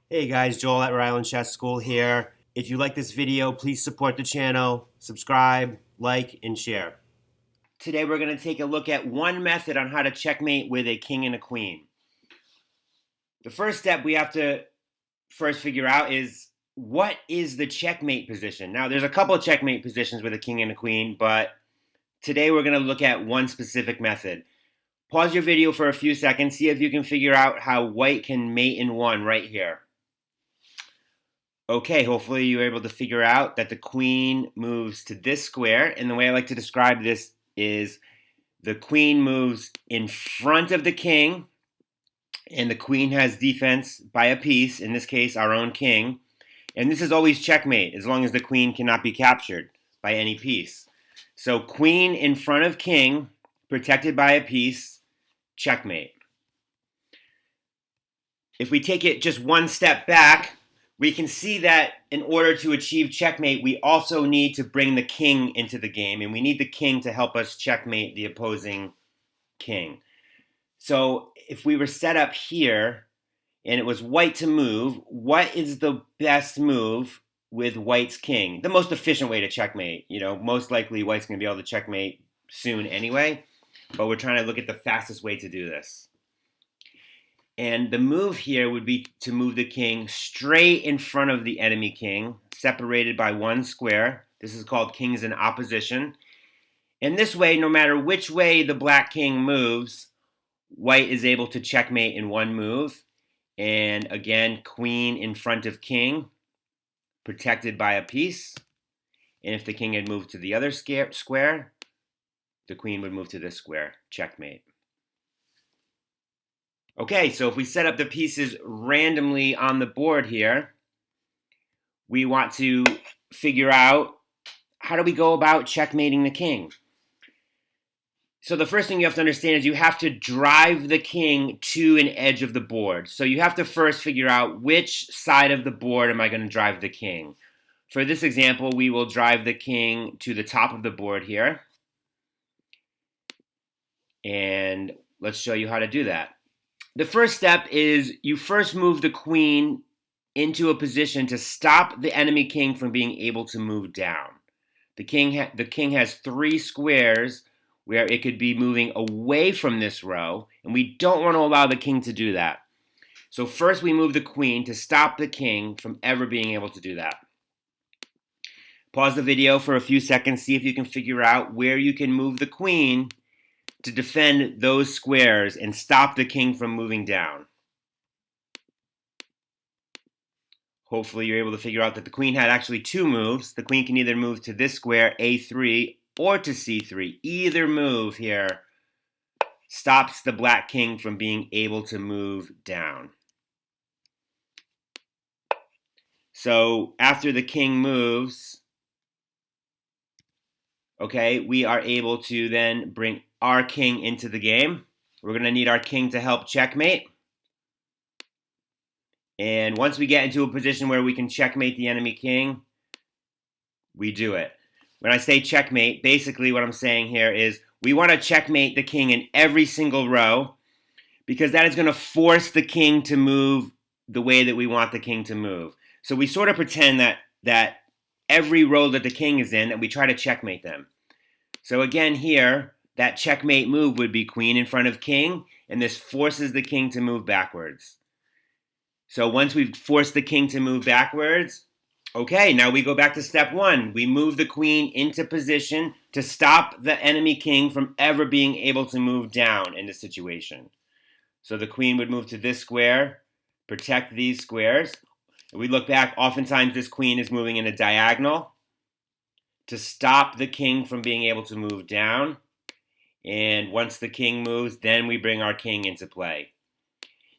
Hey guys, Joel at Rhode Island Chess School here. If you like this video, please support the channel, subscribe, like, and share. Today we're going to take a look at one method on how to checkmate with a king and a queen. The first step we have to first figure out is what is the checkmate position? Now there's a couple of checkmate positions with a king and a queen, but today we're going to look at one specific method. Pause your video for a few seconds, see if you can figure out how white can mate in one right here. Okay, hopefully you were able to figure out that the queen moves to this square, and the way I like to describe this is the queen moves in front of the king, and the queen has defense by a piece, in this case our own king, and this is always checkmate as long as the queen cannot be captured by any piece. So queen in front of king, protected by a piece, checkmate. If we take it just one step back, we can see that in order to achieve checkmate, we also need to bring the king into the game, and we need the king to help us checkmate the opposing king. So if we were set up here, and it was white to move, what is the best move with white's king? The most efficient way to checkmate. Most likely white's going to be able to checkmate soon anyway, but we're trying to look at the fastest way to do this. And the move here would be to move the king straight in front of the enemy king, separated by one square. This is called kings in opposition. And this way, no matter which way the black king moves, white is able to checkmate in one move. And again, queen in front of king, protected by a piece. And if the king had moved to the other square, the queen would move to this square, checkmate. Okay, so if we set up the pieces randomly on the board here, we want to figure out how do we go about checkmating the king. So the first thing you have to understand is you have to drive the king to an edge of the board. So you have to first figure out which side of the board am I going to drive the king. For this example, we will drive the king to the top of the board here. And let's show you how to do that. The first step is you first move the queen into a position to stop the enemy king from being able to move down. The king has three squares where it could be moving away from this row, and we don't want to allow the king to do that. So first we move the queen to stop the king from ever being able to do that. Pause the video for a few seconds, see if you can figure out where you can move the queen to defend those squares and stop the king from moving down. Hopefully you're able to figure out that the queen had actually two moves. The queen can either move to this square, A3, or to C3. Either move here stops the black king from being able to move down. So after the king moves, okay, we are able to then bring our king into the game. We're going to need our king to help checkmate. And once we get into a position where we can checkmate the enemy king, we do it. When I say checkmate, basically what I'm saying here is we want to checkmate the king in every single row because that is going to force the king to move the way that we want the king to move. So we sort of pretend that every row that the king is in, that we try to checkmate them. So again here, that checkmate move would be queen in front of king, and this forces the king to move backwards. So once we've forced the king to move backwards, okay, now we go back to step one. We move the queen into position to stop the enemy king from ever being able to move down in this situation. So the queen would move to this square, protect these squares. We look back, oftentimes this queen is moving in a diagonal to stop the king from being able to move down. And once the king moves, then we bring our king into play.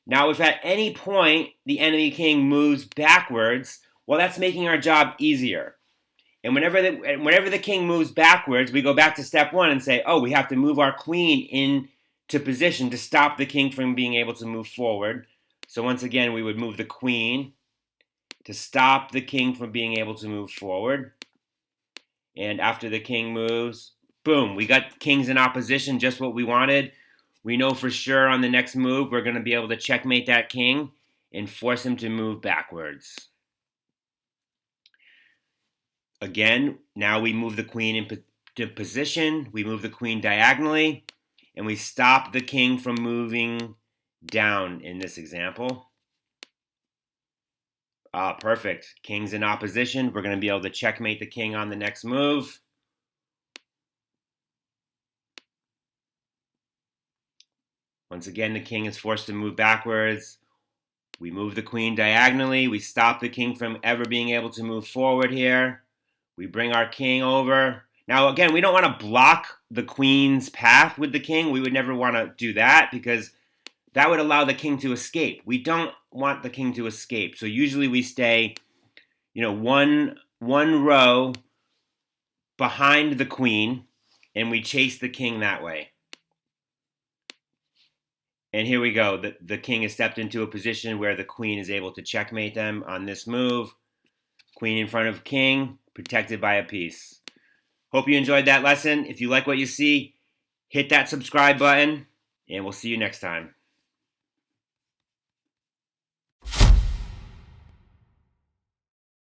Now, if at any point the enemy king moves backwards, well, that's making our job easier. And whenever the king moves backwards, we go back to step one and say, oh, we have to move our queen into position to stop the king from being able to move forward. So once again, we would move the queen to stop the king from being able to move forward. And after the king moves, boom, we got kings in opposition, just what we wanted. We know for sure on the next move we're going to be able to checkmate that king. and force him to move backwards. Again, now we move the queen into position. We move the queen diagonally, and we stop the king from moving down in this example. Perfect. King's in opposition. We're going to be able to checkmate the king on the next move. Once again, the king is forced to move backwards. We move the queen diagonally. We stop the king from ever being able to move forward here. We bring our king over. Now, again, we don't want to block the queen's path with the king. We would never want to do that because that would allow the king to escape. We don't want the king to escape. So usually we stay, one row behind the queen, and we chase the king that way. And here we go. The king has stepped into a position where the queen is able to checkmate them on this move. Queen in front of king, protected by a piece. Hope you enjoyed that lesson. If you like what you see, hit that subscribe button, and we'll see you next time.